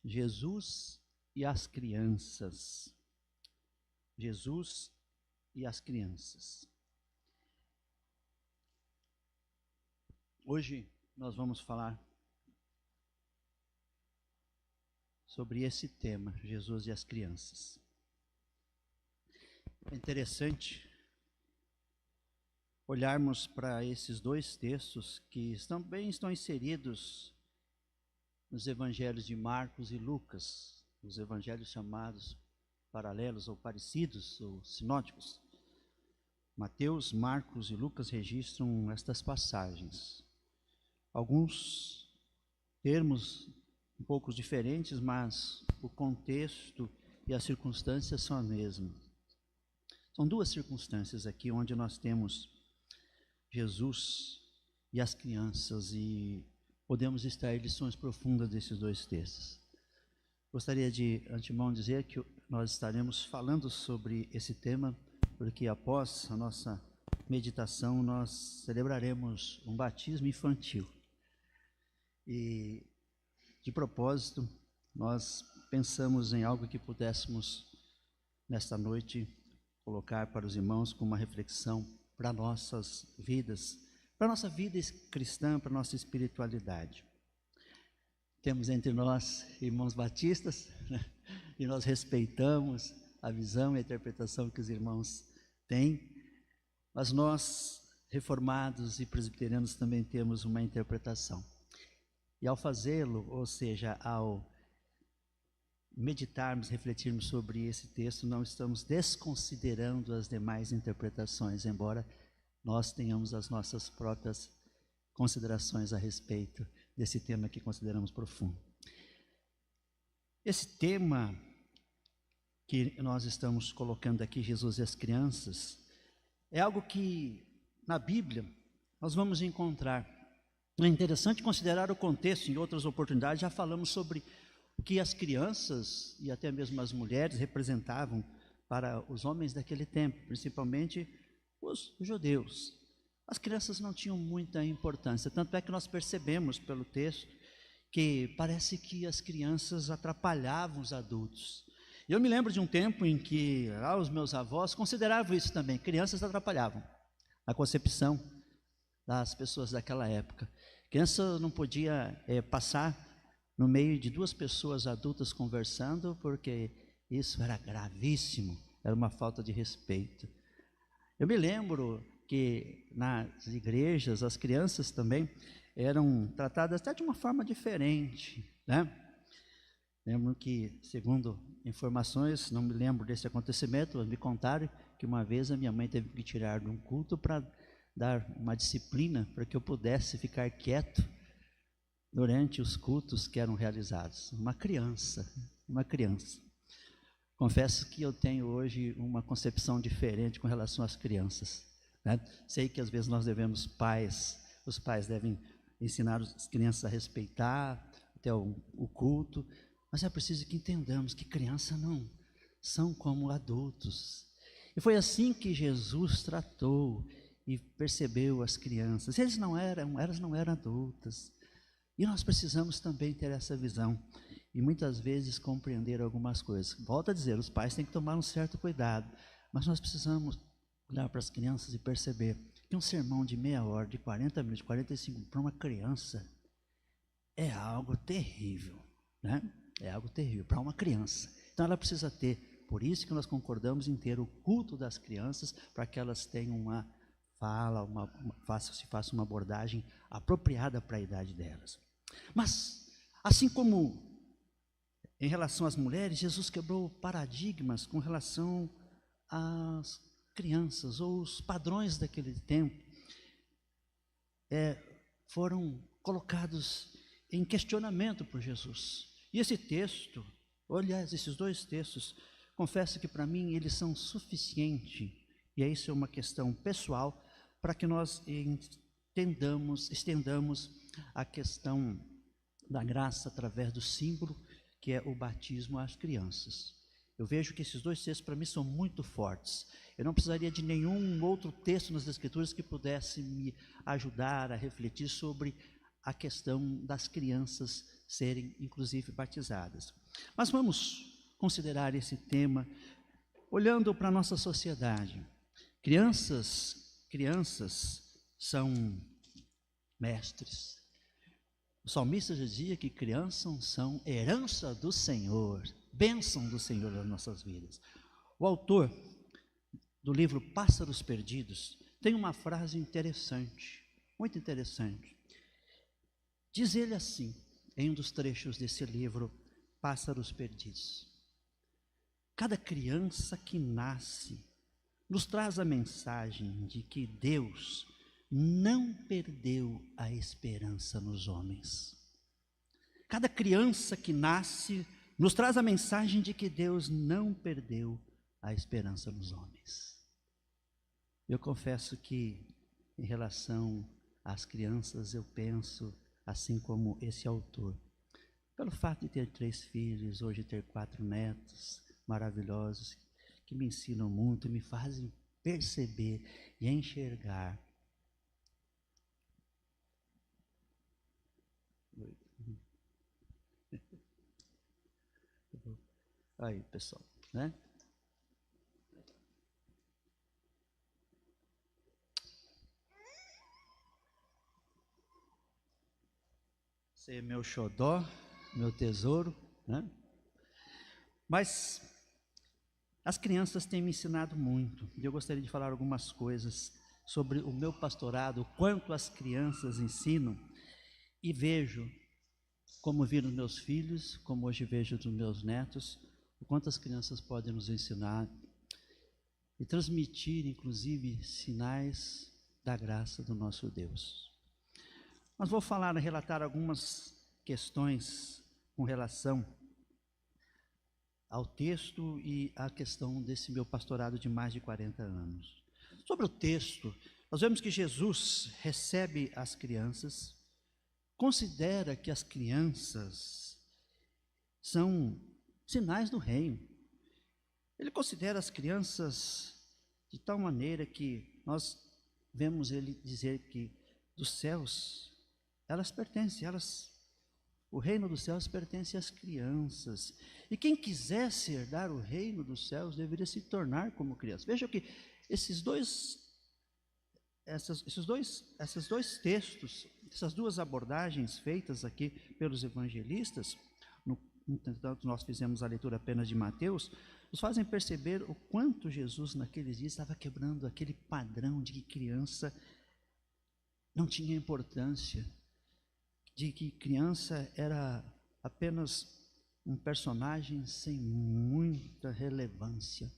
Jesus e as crianças. Jesus e as crianças. Hoje nós vamos falar sobre esse tema, Jesus e as crianças. É interessante olharmos para esses dois textos que também estão inseridos nos evangelhos de Marcos e Lucas, os evangelhos chamados paralelos ou parecidos ou sinóticos. Mateus, Marcos e Lucas registram estas passagens. Alguns termos um pouco diferentes, mas o contexto e as circunstâncias são as mesmas. São duas circunstâncias aqui onde nós temos Jesus e as crianças e podemos extrair lições profundas desses dois textos. Gostaria de antemão dizer que nós estaremos falando sobre esse tema, porque após a nossa meditação nós celebraremos um batismo infantil. E de propósito, nós pensamos em algo que pudéssemos nesta noite colocar para os irmãos como uma reflexão para nossas vidas, para a nossa vida cristã, para a nossa espiritualidade. Temos entre nós irmãos batistas, né? E nós respeitamos a visão e a interpretação que os irmãos têm, mas nós, reformados e presbiterianos, também temos uma interpretação. E ao fazê-lo, ou seja, ao meditarmos, refletirmos sobre esse texto, não estamos desconsiderando as demais interpretações, embora nós tenhamos as nossas próprias considerações a respeito desse tema que consideramos profundo. Esse tema que nós estamos colocando aqui, Jesus e as crianças, é algo que na Bíblia nós vamos encontrar. É interessante considerar o contexto. Em outras oportunidades já falamos sobre o que as crianças e até mesmo as mulheres representavam para os homens daquele tempo, principalmente os judeus. As crianças não tinham muita importância, tanto é que nós percebemos pelo texto que parece que as crianças atrapalhavam os adultos. Eu me lembro de um tempo em que os meus avós consideravam isso também, crianças atrapalhavam a concepção das pessoas daquela época. Criança não podia passar no meio de duas pessoas adultas conversando, porque isso era gravíssimo, era uma falta de respeito. Eu me lembro que nas igrejas as crianças também eram tratadas até de uma forma diferente, né? Lembro que, segundo informações, não me lembro desse acontecimento, me contaram que uma vez a minha mãe teve que tirar de um culto para dar uma disciplina para que eu pudesse ficar quieto durante os cultos que eram realizados. Uma criança. Confesso que eu tenho hoje uma concepção diferente com relação às crianças, né? Sei que às vezes nós devemos os pais devem ensinar as crianças a respeitar até o culto, mas é preciso que entendamos que crianças não são como adultos. E foi assim que Jesus tratou e percebeu as crianças. Elas não eram adultas. E nós precisamos também ter essa visão e muitas vezes compreender algumas coisas. Volto a dizer, os pais têm que tomar um certo cuidado, mas nós precisamos olhar para as crianças e perceber que um sermão de meia hora, de 40 minutos, de 45 para uma criança é algo terrível, né? É algo terrível para uma criança. Então ela precisa ter, por isso que nós concordamos em ter o culto das crianças, para que elas tenham uma fala, se faça uma abordagem apropriada para a idade delas. Mas, assim como em relação às mulheres, Jesus quebrou paradigmas com relação às crianças, ou os padrões daquele tempo foram colocados em questionamento por Jesus. E esse texto, aliás, esses dois textos, confesso que para mim eles são suficientes, e isso é uma questão pessoal, para que nós estendamos a questão da graça através do símbolo, que é o batismo às crianças. Eu vejo que esses dois textos para mim são muito fortes. Eu não precisaria de nenhum outro texto nas Escrituras que pudesse me ajudar a refletir sobre a questão das crianças serem, inclusive, batizadas. Mas vamos considerar esse tema olhando para a nossa sociedade. Crianças são mestres. O salmista já dizia que crianças são herança do Senhor, bênção do Senhor nas nossas vidas. O autor do livro Pássaros Perdidos tem uma frase interessante, muito interessante. Diz ele assim, em um dos trechos desse livro, Pássaros Perdidos: cada criança que nasce nos traz a mensagem de que Deus não perdeu a esperança nos homens. Cada criança que nasce nos traz a mensagem de que Deus não perdeu a esperança nos homens. Eu confesso que, em relação às crianças, eu penso assim como esse autor. Pelo fato de ter 3 filhos, hoje ter 4 netos maravilhosos, que me ensinam muito, me fazem perceber e enxergar. Aí, pessoal, né? Você é meu xodó, meu tesouro, né? Mas as crianças têm me ensinado muito, e eu gostaria de falar algumas coisas sobre o meu pastorado, o quanto as crianças ensinam, e vejo, como vi nos meus filhos, como hoje vejo dos meus netos, o quanto as crianças podem nos ensinar e transmitir, inclusive, sinais da graça do nosso Deus. Mas vou relatar algumas questões com relação ao texto e à questão desse meu pastorado de mais de 40 anos. Sobre o texto, nós vemos que Jesus recebe as crianças, considera que as crianças são sinais do reino. Ele considera as crianças de tal maneira que nós vemos ele dizer que dos céus, elas pertencem, o reino dos céus pertence às crianças. E quem quisesse herdar o reino dos céus deveria se tornar como criança. Veja que esses dois textos, essas duas abordagens feitas aqui pelos evangelistas, entanto nós fizemos a leitura apenas de Mateus, nos fazem perceber o quanto Jesus naqueles dias estava quebrando aquele padrão de que criança não tinha importância, de que criança era apenas um personagem sem muita relevância.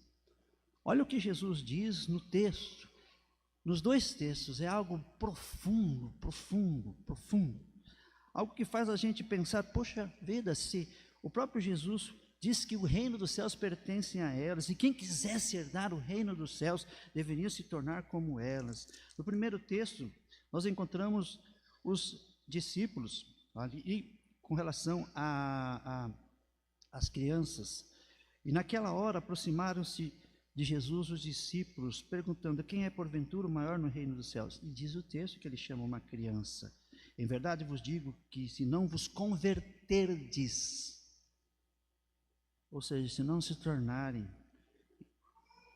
Olha o que Jesus diz no texto, nos 2 textos, é algo profundo, algo que faz a gente pensar, poxa vida, se o próprio Jesus diz que o reino dos céus pertence a elas, e quem quisesse herdar o reino dos céus deveria se tornar como elas. No primeiro texto, nós encontramos os discípulos ali com relação às crianças, e naquela hora aproximaram-se de Jesus os discípulos, perguntando: quem é porventura o maior no reino dos céus? E diz o texto que ele chama uma criança: em verdade vos digo que se não vos converterdes, ou seja, se não se tornarem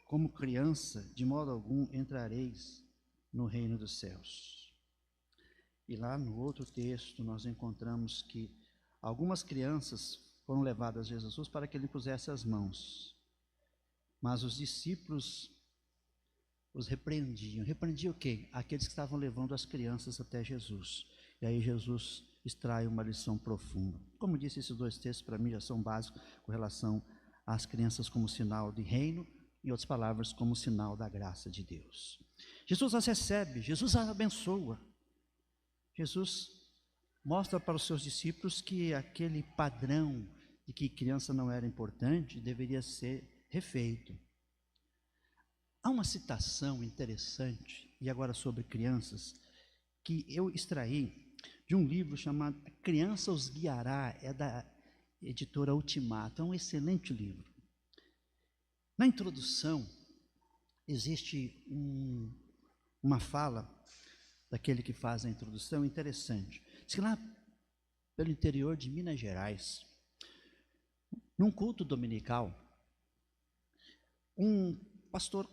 como criança, de modo algum entrareis no reino dos céus. E lá no outro texto nós encontramos que algumas crianças foram levadas a Jesus para que ele pusesse as mãos, mas os discípulos os repreendiam. Repreendiam quem? Aqueles que estavam levando as crianças até Jesus. E aí Jesus extrai uma lição profunda. Como disse, esses 2 textos para mim já são básicos com relação às crianças como sinal de reino, em outras palavras, como sinal da graça de Deus. Jesus as recebe, Jesus as abençoa. Jesus mostra para os seus discípulos que aquele padrão de que criança não era importante deveria ser refeito. Há uma citação interessante, e agora sobre crianças, que eu extraí de um livro chamado A Criança os Guiará, é da editora Ultimato, é um excelente livro. Na introdução, existe uma fala daquele que faz a introdução interessante. Diz que lá pelo interior de Minas Gerais, num culto dominical, um pastor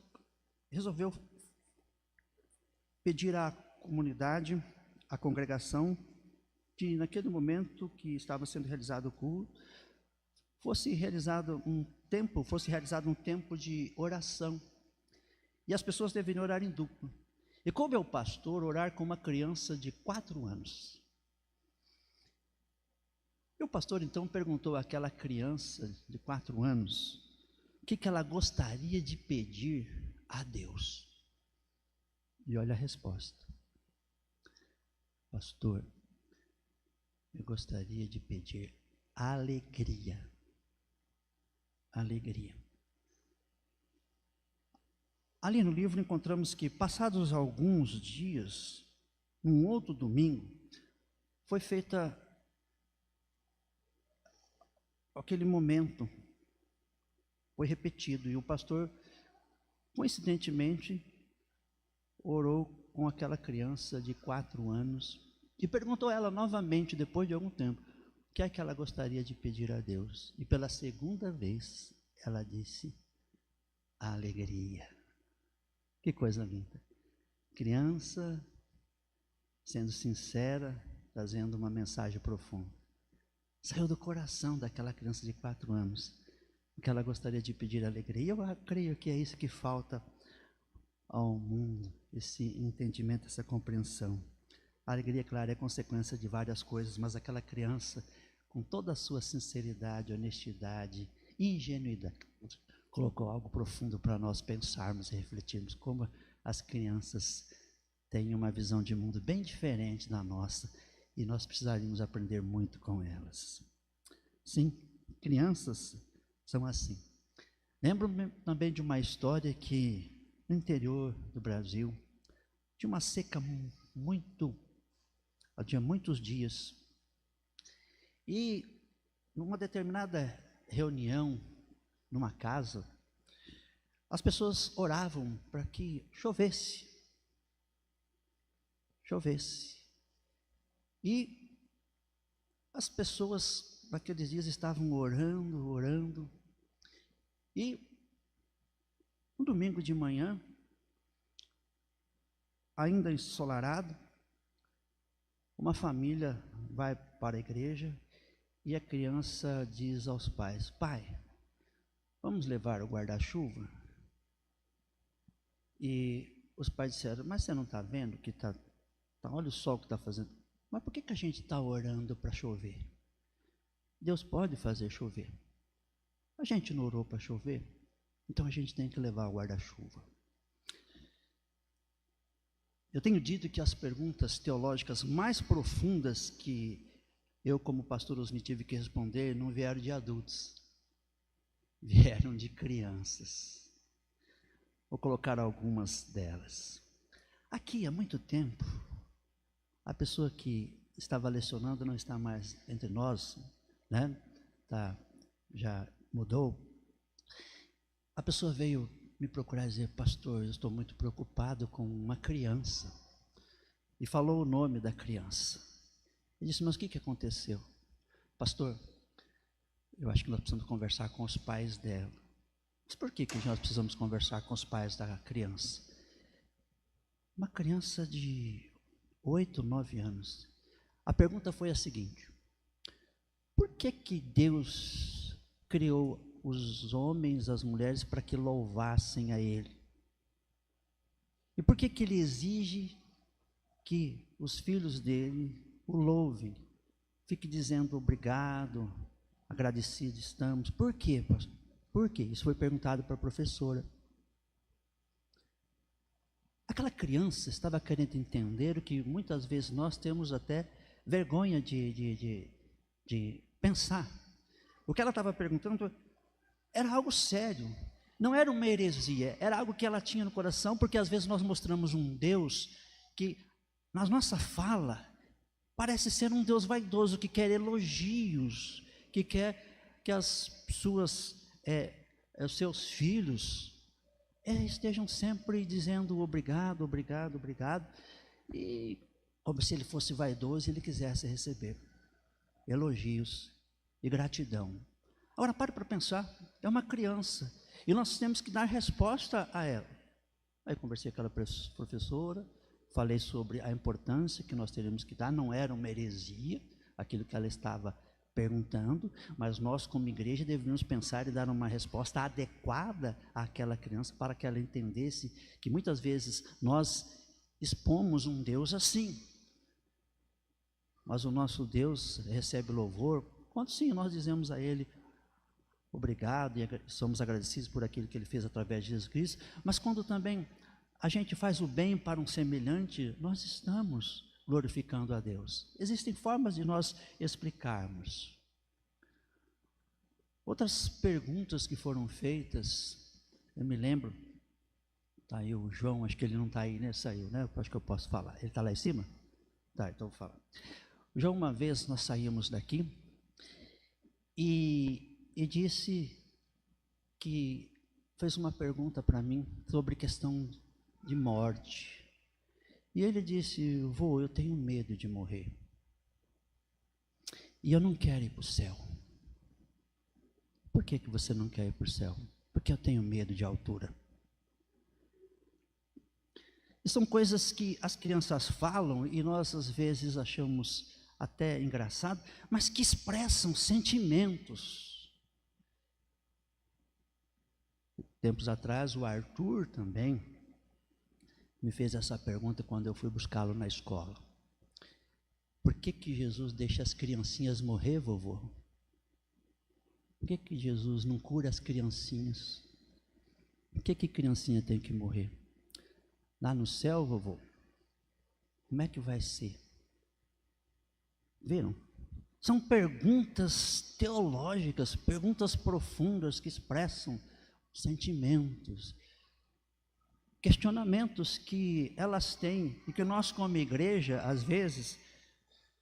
resolveu pedir à comunidade, à congregação, que naquele momento que estava sendo realizado o culto, fosse realizado um tempo de oração. E as pessoas deveriam orar em dupla. E coube ao pastor orar com uma criança de 4 anos. E o pastor então perguntou àquela criança de 4 anos o que ela gostaria de pedir a Deus. E olha a resposta: pastor, eu gostaria de pedir alegria. Alegria. Ali no livro encontramos que, passados alguns dias, num outro domingo, foi feita aquele momento, foi repetido, e o pastor, coincidentemente, orou com aquela criança de 4 anos e perguntou a ela novamente, depois de algum tempo, o que é que ela gostaria de pedir a Deus. E pela segunda vez, ela disse: a alegria. Que coisa linda. Criança sendo sincera, trazendo uma mensagem profunda. Saiu do coração daquela criança de 4 anos, que ela gostaria de pedir alegria. E eu creio que é isso que falta ao mundo, esse entendimento, essa compreensão. A alegria, claro, é consequência de várias coisas, mas aquela criança, com toda a sua sinceridade, honestidade, ingenuidade, colocou algo profundo para nós pensarmos e refletirmos como as crianças têm uma visão de mundo bem diferente da nossa, e nós precisaríamos aprender muito com elas. Sim, crianças são assim. Lembro-me também de uma história que, no interior do Brasil, tinha uma seca tinha muitos dias, e numa determinada reunião, numa casa, as pessoas oravam para que chovesse. E as pessoas naqueles dias estavam orando, e um domingo de manhã, ainda ensolarado, uma família vai para a igreja e a criança diz aos pais: pai, vamos levar o guarda-chuva? E os pais disseram: mas você não está vendo que olha o sol que está fazendo. Mas por que a gente está orando para chover? Deus pode fazer chover. A gente não orou para chover, então a gente tem que levar o guarda-chuva. Eu tenho dito que as perguntas teológicas mais profundas que eu, como pastor Osni, tive que responder, não vieram de adultos, vieram de crianças. Vou colocar algumas delas. Aqui, há muito tempo, a pessoa que estava lecionando não está mais entre nós, né? Já mudou. A pessoa veio me procurar e dizer: pastor, eu estou muito preocupado com uma criança. E falou o nome da criança. Eu disse: mas o que aconteceu? Pastor, eu acho que nós precisamos conversar com os pais dela. Mas por que nós precisamos conversar com os pais da criança? Uma criança de 8, 9 anos. A pergunta foi a seguinte: por que Deus criou os homens, as mulheres, para que louvassem a Ele? E por que Ele exige que os filhos dele o louvem? Fique dizendo obrigado, agradecido estamos. Por quê, pastor? Por quê? Isso foi perguntado para a professora. Aquela criança estava querendo entender o que muitas vezes nós temos até vergonha de pensar. O que ela estava perguntando era algo sério, não era uma heresia, era algo que ela tinha no coração, porque às vezes nós mostramos um Deus que, na nossa fala, parece ser um Deus vaidoso, que quer elogios, que quer que os seus filhos estejam sempre dizendo obrigado, obrigado, obrigado. E como se ele fosse vaidoso e ele quisesse receber elogios e gratidão. Agora pare para pensar, é uma criança e nós temos que dar resposta a ela. Aí conversei com aquela professora, falei sobre a importância que nós teríamos que dar, não era uma heresia aquilo que ela estava perguntando, mas nós como igreja deveríamos pensar e dar uma resposta adequada àquela criança para que ela entendesse que muitas vezes nós expomos um Deus assim, mas o nosso Deus recebe louvor quando sim, nós dizemos a Ele obrigado e somos agradecidos por aquilo que Ele fez através de Jesus Cristo, mas quando também a gente faz o bem para um semelhante, nós estamos glorificando a Deus. Existem formas de nós explicarmos. Outras perguntas que foram feitas, eu me lembro, está aí o João, acho que ele não está aí, né? Saiu, né? Eu acho que eu posso falar. Ele está lá em cima? Tá, então vou falar. João, uma vez nós saímos daqui e disse que fez uma pergunta para mim sobre questão de morte. E ele disse: vô, eu tenho medo de morrer. E eu não quero ir para o céu. Por que você não quer ir para o céu? Porque eu tenho medo de altura. E são coisas que as crianças falam e nós às vezes achamos até engraçado, mas que expressam sentimentos. Tempos atrás o Arthur também me fez essa pergunta quando eu fui buscá-lo na escola. Por que Jesus deixa as criancinhas morrer, vovô? Por que Jesus não cura as criancinhas? Por que criancinha tem que morrer? Lá no céu, vovô, como é que vai ser? Viram? São perguntas teológicas, perguntas profundas que expressam sentimentos, questionamentos que elas têm e que nós como igreja, às vezes,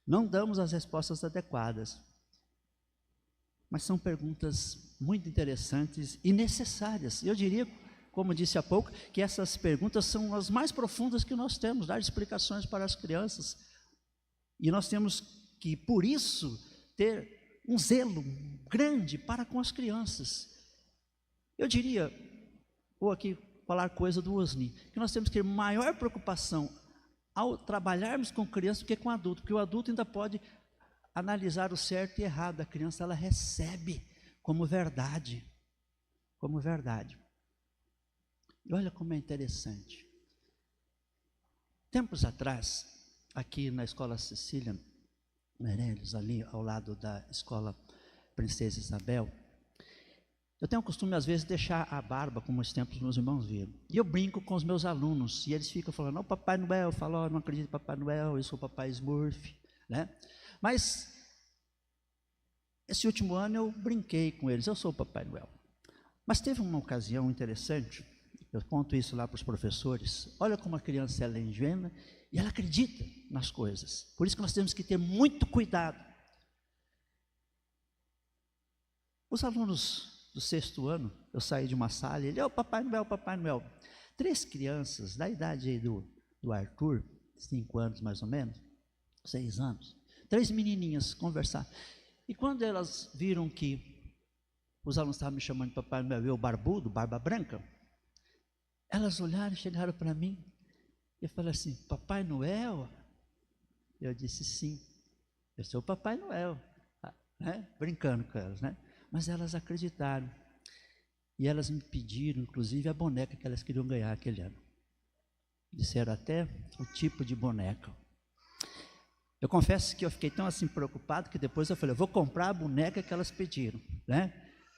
não damos as respostas adequadas. Mas são perguntas muito interessantes e necessárias. Eu diria, como disse há pouco, que essas perguntas são as mais profundas que nós temos, dar explicações para as crianças. E nós temos que, por isso, ter um zelo grande para com as crianças. Eu diria, vou aqui falar coisa do Osni, que nós temos que ter maior preocupação ao trabalharmos com crianças do que com adulto, porque o adulto ainda pode analisar o certo e errado, a criança ela recebe como verdade, como verdade. E olha como é interessante. Tempos atrás, aqui na Escola Cecília Meirelles, ali ao lado da Escola Princesa Isabel, eu tenho o costume, às vezes, de deixar a barba, como os tempos meus irmãos viram. E eu brinco com os meus alunos, e eles ficam falando: "Ó, Papai Noel", eu falo: "Ó, não acredito em Papai Noel, eu sou o Papai Smurf", né? Mas, esse último ano eu brinquei com eles, eu sou o Papai Noel. Mas teve uma ocasião interessante, eu conto isso lá para os professores, olha como a criança ela é ingênua, e ela acredita nas coisas. Por isso que nós temos que ter muito cuidado. Os alunos do 6º ano, eu saí de uma sala e ele: "Ô, Papai Noel, Papai Noel". 3 crianças, da idade aí do Arthur, 5 anos mais ou menos, 6 anos, 3 menininhas conversar. E quando elas viram que os alunos estavam me chamando de Papai Noel, eu barbudo, barba branca, elas olharam e chegaram para mim e falaram assim: "Papai Noel?" Eu disse: "Sim, eu sou o Papai Noel", né? Brincando com elas, né? Mas elas acreditaram. E elas me pediram, inclusive, a boneca que elas queriam ganhar aquele ano. Disseram até o tipo de boneca. Eu confesso que eu fiquei tão assim preocupado que depois eu falei: eu vou comprar a boneca que elas pediram, né?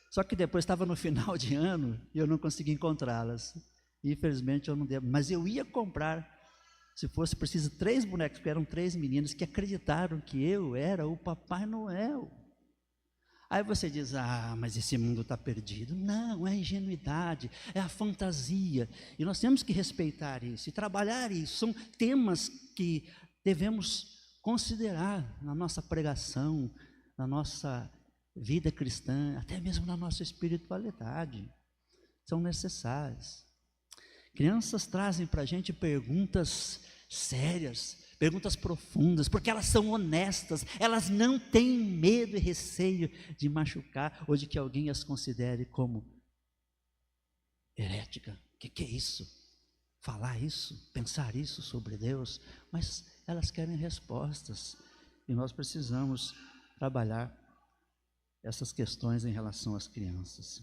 Só que depois estava no final de ano e eu não consegui encontrá-las. Infelizmente eu não devo, mas eu ia comprar, se fosse preciso, 3 bonecas, porque eram 3 meninas que acreditaram que eu era o Papai Noel. Aí você diz: "Ah, mas esse mundo está perdido". Não, é a ingenuidade, é a fantasia. E nós temos que respeitar isso e trabalhar isso. São temas que devemos considerar na nossa pregação, na nossa vida cristã, até mesmo na nossa espiritualidade. São necessários. Crianças trazem para a gente perguntas sérias, perguntas profundas, porque elas são honestas, elas não têm medo e receio de machucar ou de que alguém as considere como herética. O que é isso? Falar isso, pensar isso sobre Deus? Mas elas querem respostas e nós precisamos trabalhar essas questões em relação às crianças.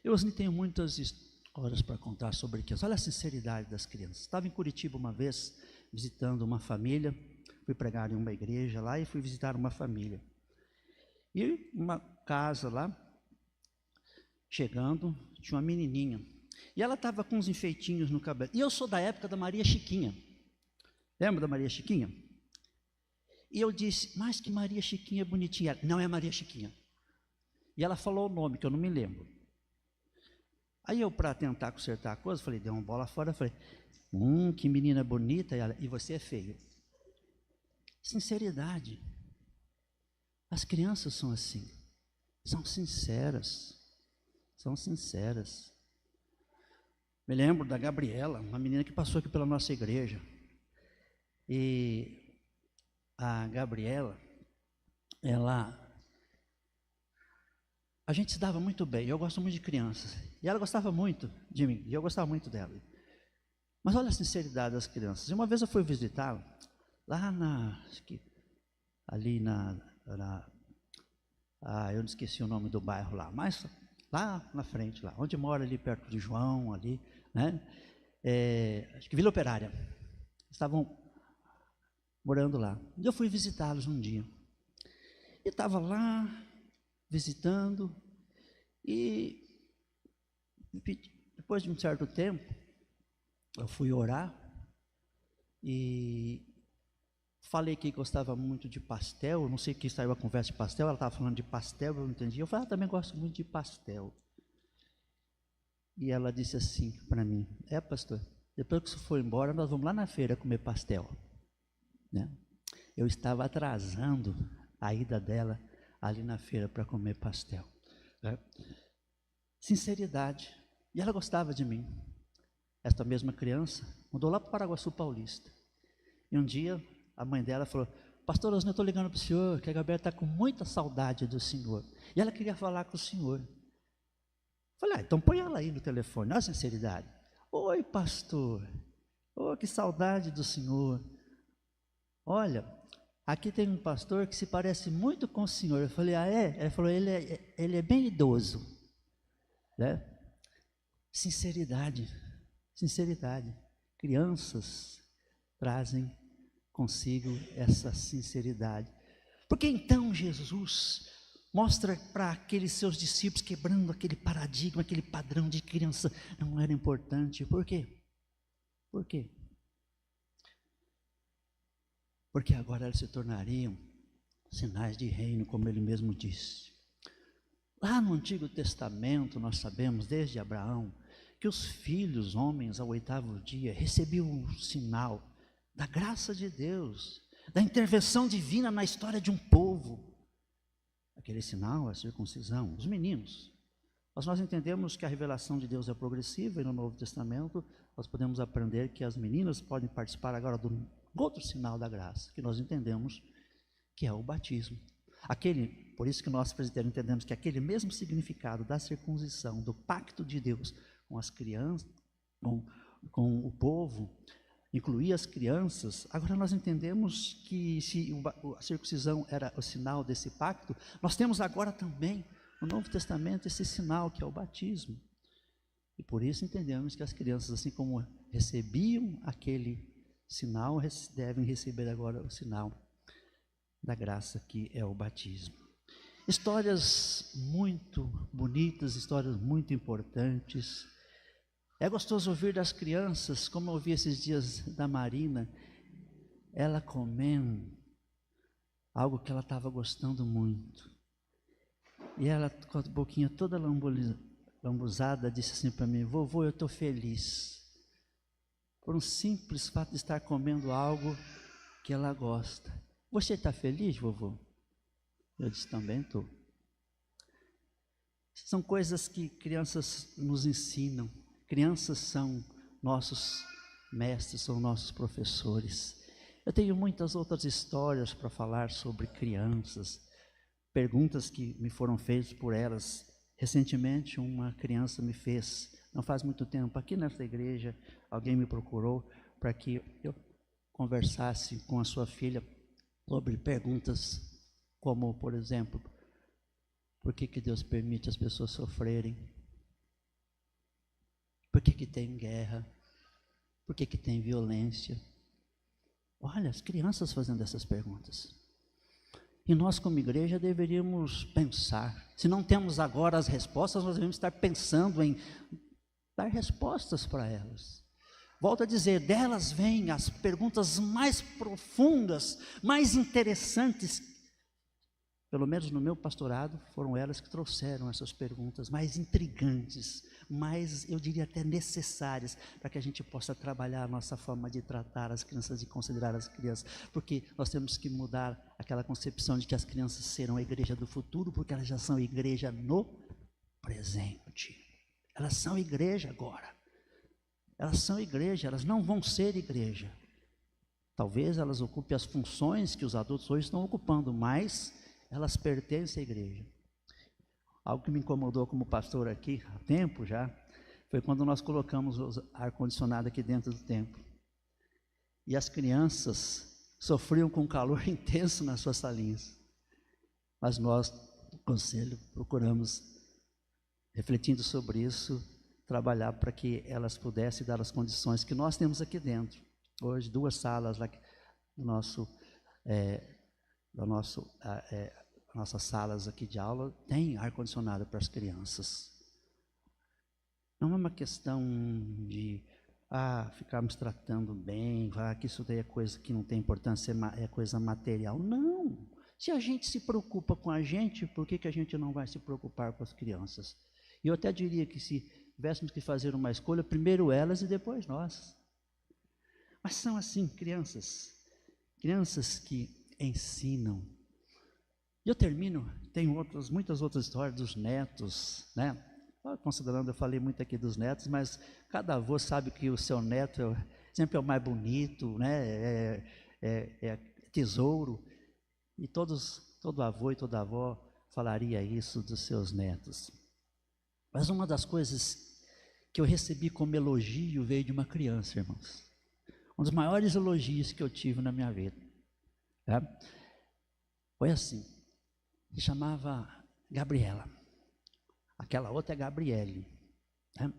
Eu assim tenho muitas histórias para contar sobre crianças. Olha a sinceridade das crianças. Estava em Curitiba uma vez, visitando uma família, fui pregar em uma igreja lá e fui visitar uma família. E uma casa lá, chegando, tinha uma menininha. E ela estava com uns enfeitinhos no cabelo. E eu sou da época da Maria Chiquinha. Lembra da Maria Chiquinha? E eu disse, mas que Maria Chiquinha é bonitinha. Ela, não é Maria Chiquinha. E ela falou o nome, que eu não me lembro. Aí eu, para tentar consertar a coisa, falei, dei uma bola fora, falei, que menina bonita, e você é feio. Sinceridade. As crianças são assim, são sinceras, são sinceras. Me lembro da Gabriela, uma menina que passou aqui pela nossa igreja, e a Gabriela, a gente se dava muito bem, eu gosto muito de crianças, e ela gostava muito de mim, e eu gostava muito dela. Mas olha a sinceridade das crianças. E uma vez eu fui visitá-la, lá eu não esqueci o nome do bairro lá, mas lá na frente, lá, onde mora ali perto de João, ali, né? Acho que Vila Operária. Estavam morando lá. E eu fui visitá-los um dia. E estava lá, visitando, e depois de um certo tempo, eu fui orar, e falei que gostava muito de pastel, não sei o que saiu a conversa de pastel, ela estava falando de pastel, eu não entendi. Eu falei, também gosto muito de pastel. E ela disse assim para mim, pastor, depois que você for embora, nós vamos lá na feira comer pastel. Né? Eu estava atrasando a ida dela ali na feira para comer pastel. Né? Sinceridade. E ela gostava de mim. Esta mesma criança mudou lá para o Paraguaçu Paulista. E um dia a mãe dela falou, pastor, eu estou ligando para o senhor, que a Gabriela está com muita saudade do senhor. E ela queria falar com o senhor. Falei, então põe ela aí no telefone, olha a sinceridade. Oi, pastor, que saudade do senhor. Olha, aqui tem um pastor que se parece muito com o senhor. Eu falei, é? Ela falou, ele é bem idoso. Né? Sinceridade, sinceridade. Crianças trazem consigo essa sinceridade. Porque então Jesus mostra para aqueles seus discípulos, quebrando aquele paradigma, aquele padrão de criança, não era importante. Por quê? Por quê? Porque agora eles se tornariam sinais de reino, como ele mesmo disse. Lá no Antigo Testamento, nós sabemos, desde Abraão, que os filhos, homens, ao 8º dia, recebiam um sinal da graça de Deus, da intervenção divina na história de um povo. Aquele sinal é a circuncisão, os meninos. Mas nós entendemos que a revelação de Deus é progressiva, e no Novo Testamento nós podemos aprender que as meninas podem participar agora do outro sinal da graça, que nós entendemos que é o batismo. Por isso que nós presbíteros entendemos que aquele mesmo significado da circuncisão, do pacto de Deus com as crianças, com o povo, incluía as crianças. Agora nós entendemos que se a circuncisão era o sinal desse pacto, nós temos agora também no Novo Testamento esse sinal que é o batismo. E por isso entendemos que as crianças, assim como recebiam aquele sinal, devem receber agora o sinal da graça, que é o batismo. Histórias muito bonitas, histórias muito importantes. É gostoso ouvir das crianças, como eu ouvi esses dias da Marina, ela comendo algo que ela estava gostando muito. E ela, com a boquinha toda lambuzada, disse assim para mim, vovô, eu estou feliz. Por um simples fato de estar comendo algo que ela gosta. Você está feliz, vovô? Eu disse, também estou. São coisas que crianças nos ensinam. Crianças são nossos mestres, são nossos professores. Eu tenho muitas outras histórias para falar sobre crianças, perguntas que me foram feitas por elas. Recentemente, uma criança me fez, não faz muito tempo, aqui nessa igreja, alguém me procurou para que eu conversasse com a sua filha sobre perguntas como, por exemplo, por que Deus permite as pessoas sofrerem? Por que tem guerra? Por que tem violência? Olha, as crianças fazendo essas perguntas. E nós, como igreja, deveríamos pensar. Se não temos agora as respostas, nós devemos estar pensando em dar respostas para elas. Volto a dizer, delas vêm as perguntas mais profundas, mais interessantes. Pelo menos no meu pastorado, foram elas que trouxeram essas perguntas mais intrigantes, mais, eu diria até necessárias, para que a gente possa trabalhar a nossa forma de tratar as crianças e considerar as crianças, porque nós temos que mudar aquela concepção de que as crianças serão a igreja do futuro, porque elas já são igreja no presente. Elas são igreja agora. Elas são igreja, elas não vão ser igreja. Talvez elas ocupem as funções que os adultos hoje estão ocupando, mas elas pertencem à igreja. Algo que me incomodou como pastor aqui, há tempo já, foi quando nós colocamos o ar-condicionado aqui dentro do templo. E as crianças sofriam com calor intenso nas suas salinhas. Mas nós, do conselho, procuramos, refletindo sobre isso, trabalhar para que elas pudessem dar as condições que nós temos aqui dentro. Hoje, 2 salas lá nossas salas aqui de aula tem ar-condicionado para as crianças. Não é uma questão de ficarmos tratando bem, que isso daí é coisa que não tem importância, é coisa material. Não! Se a gente se preocupa com a gente, por que a gente não vai se preocupar com as crianças? E eu até diria que se tivéssemos que fazer uma escolha, primeiro elas e depois nós. Mas são assim, crianças que ensinam. E eu termino, tem muitas outras histórias dos netos, né? Considerando, eu falei muito aqui dos netos, mas cada avô sabe que o seu neto sempre é o mais bonito, né? É tesouro. E todo avô e toda avó falaria isso dos seus netos. Mas uma das coisas que eu recebi como elogio veio de uma criança, irmãos. Um dos maiores elogios que eu tive na minha vida. Tá? Foi assim, se chamava Gabriela. Aquela outra é Gabriele. Tá?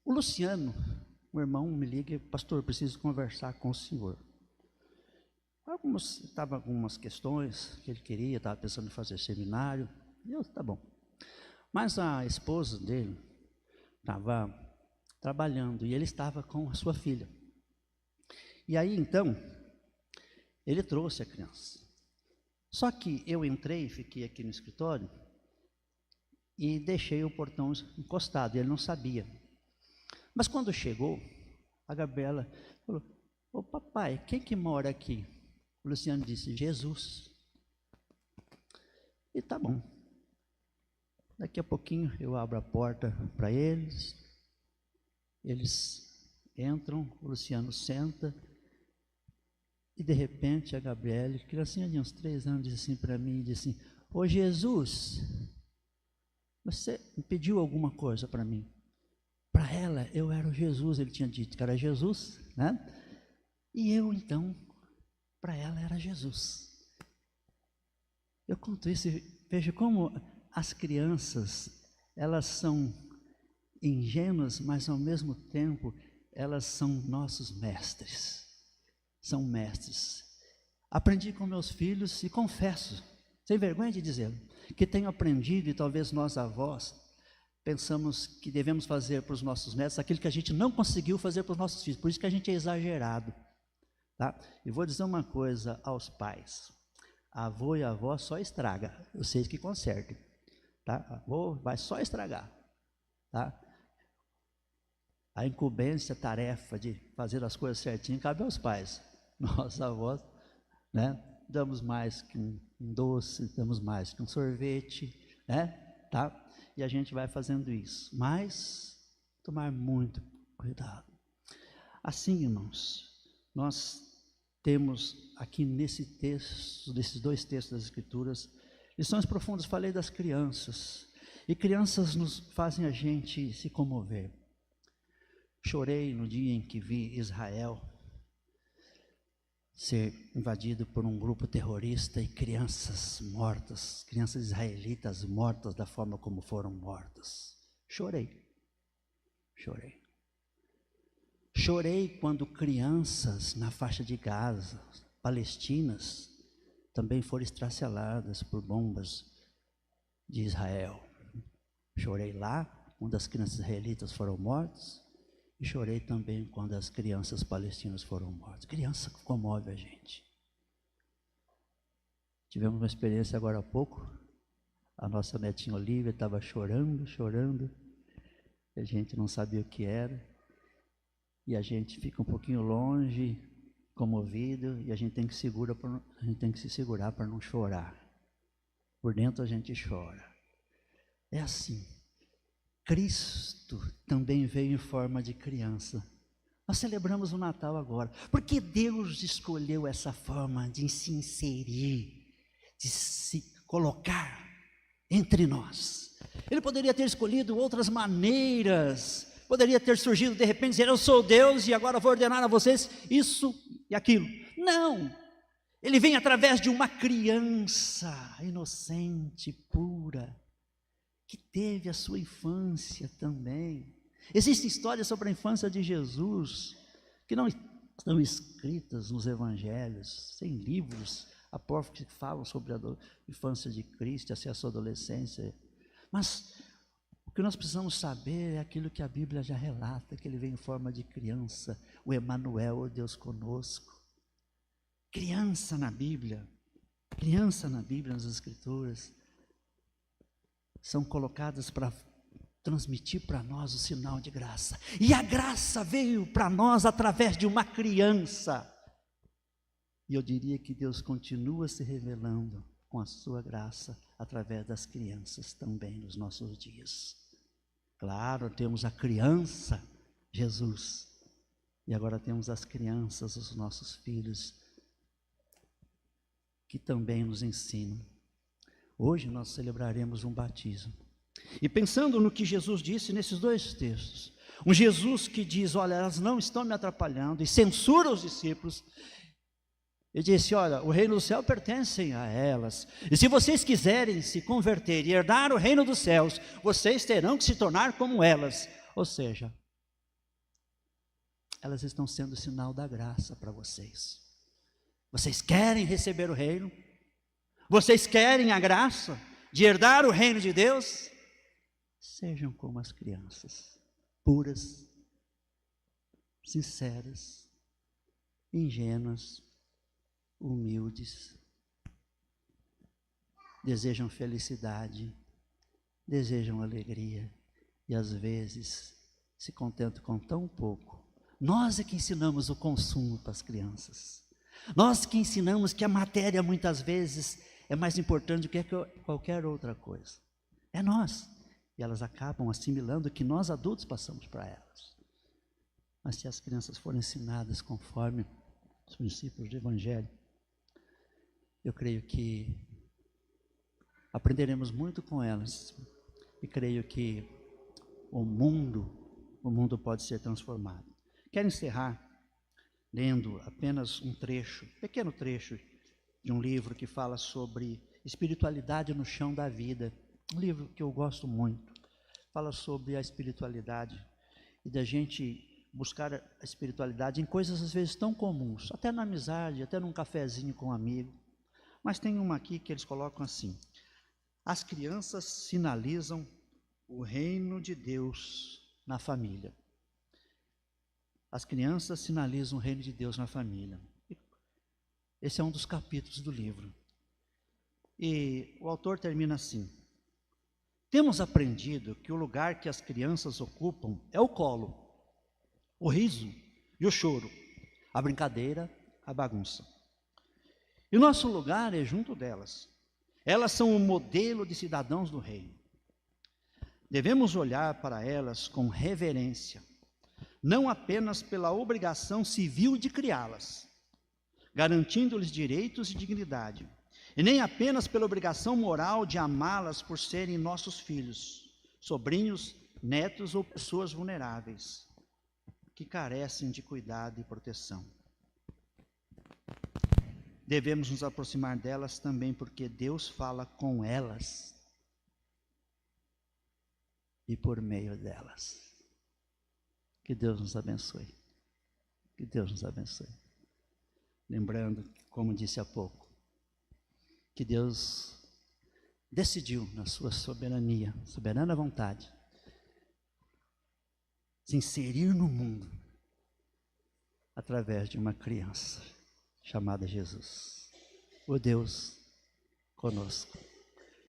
O Luciano, o irmão, me liga, pastor, preciso conversar com o senhor. Estava algumas questões que ele queria, estava pensando em fazer seminário. E eu, tá bom. Mas a esposa dele estava trabalhando e ele estava com a sua filha. E aí, então, ele trouxe a criança. Só que eu entrei, fiquei aqui no escritório e deixei o portão encostado, e ele não sabia. Mas quando chegou, a Gabriela falou, ô papai, quem que mora aqui? O Luciano disse, Jesus. E tá bom. Daqui a pouquinho eu abro a porta para eles entram, o Luciano senta, e de repente a Gabriele, criancinha de uns 3 anos, disse assim para mim, disse assim, ô Jesus, você pediu alguma coisa para mim? Para ela, eu era o Jesus, ele tinha dito que era Jesus, né? E eu então, para ela era Jesus. Eu conto isso e vejo como as crianças, elas são ingênuas, mas ao mesmo tempo, elas são nossos mestres. São mestres. Aprendi com meus filhos e confesso, sem vergonha de dizer, que tenho aprendido, e talvez nós avós, pensamos que devemos fazer para os nossos netos aquilo que a gente não conseguiu fazer para os nossos filhos, por isso que a gente é exagerado. Tá? E vou dizer uma coisa aos pais, avô e avó só estraga, vocês que consertem. Tá? Avô vai só estragar. Tá? A incumbência, a tarefa de fazer as coisas certinho cabe aos pais. Nós, avós, né, damos mais que um doce, damos mais que um sorvete, né, tá? E a gente vai fazendo isso, mas tomar muito cuidado. Assim, irmãos, nós temos aqui nesse texto, desses dois textos das Escrituras, lições profundas. Falei das crianças, e crianças nos fazem a gente se comover. Chorei no dia em que vi Israel ser invadido por um grupo terrorista e crianças mortas, crianças israelitas mortas da forma como foram mortas. Chorei. Chorei quando crianças na faixa de Gaza, palestinas, também foram estraceladas por bombas de Israel. Chorei lá quando as crianças israelitas foram mortas, e chorei também quando as crianças palestinas foram mortas. Criança comove a gente. Tivemos uma experiência agora há pouco, a nossa netinha Olivia estava chorando, a gente não sabia o que era, e a gente fica um pouquinho longe, comovido, e a gente tem que se segurar para não chorar. Por dentro a gente chora. É assim. Cristo também veio em forma de criança. Nós celebramos o Natal agora, porque Deus escolheu essa forma de se inserir, de se colocar entre nós. Ele poderia ter escolhido outras maneiras, poderia ter surgido de repente, dizer: eu sou Deus e agora vou ordenar a vocês isso e aquilo. Não, ele vem através de uma criança inocente, pura, que teve a sua infância também. Existem histórias sobre a infância de Jesus, que não estão escritas nos evangelhos, tem livros apócrifos que falam sobre a infância de Cristo, a sua adolescência, mas o que nós precisamos saber é aquilo que a Bíblia já relata, que ele veio em forma de criança, o Emanuel, o Deus conosco. Criança na Bíblia, nas Escrituras, são colocadas para transmitir para nós o sinal de graça. E a graça veio para nós através de uma criança. E eu diria que Deus continua se revelando com a sua graça através das crianças também nos nossos dias. Claro, temos a criança, Jesus, e agora temos as crianças, os nossos filhos, que também nos ensinam. Hoje nós celebraremos um batismo. E pensando no que Jesus disse nesses dois textos, um Jesus que diz: olha, elas não estão me atrapalhando, e censura os discípulos. Ele disse: olha, o reino do céu pertence a elas, e se vocês quiserem se converter e herdar o reino dos céus, vocês terão que se tornar como elas. Ou seja, elas estão sendo sinal da graça para vocês. Vocês querem receber o reino? Vocês querem a graça de herdar o reino de Deus? Sejam como as crianças, puras, sinceras, ingênuas, humildes, desejam felicidade, desejam alegria e às vezes se contentam com tão pouco. Nós é que ensinamos o consumo para as crianças. Nós que ensinamos que a matéria muitas vezes é mais importante do que qualquer outra coisa. É nós. E elas acabam assimilando o que nós adultos passamos para elas. Mas se as crianças forem ensinadas conforme os princípios do Evangelho, eu creio que aprenderemos muito com elas. E creio que o mundo pode ser transformado. Quero encerrar lendo apenas um trecho, pequeno trecho, de um livro que fala sobre espiritualidade no chão da vida. Um livro que eu gosto muito. Fala sobre a espiritualidade e da gente buscar a espiritualidade em coisas às vezes tão comuns, até na amizade, até num cafezinho com um amigo. Mas tem uma aqui que eles colocam assim: as crianças sinalizam o reino de Deus na família. As crianças sinalizam o reino de Deus na família. Esse é um dos capítulos do livro. E o autor termina assim: temos aprendido que o lugar que as crianças ocupam é o colo, o riso e o choro, a brincadeira, a bagunça. E o nosso lugar é junto delas. Elas são o modelo de cidadãos do reino. Devemos olhar para elas com reverência, não apenas pela obrigação civil de criá-las, garantindo-lhes direitos e dignidade, e nem apenas pela obrigação moral de amá-las por serem nossos filhos, sobrinhos, netos ou pessoas vulneráveis, que carecem de cuidado e proteção. Devemos nos aproximar delas também porque Deus fala com elas e por meio delas. Que Deus nos abençoe. Que Deus nos abençoe. Lembrando, como disse há pouco, que Deus decidiu na sua soberania, soberana vontade, se inserir no mundo através de uma criança chamada Jesus, o Deus conosco.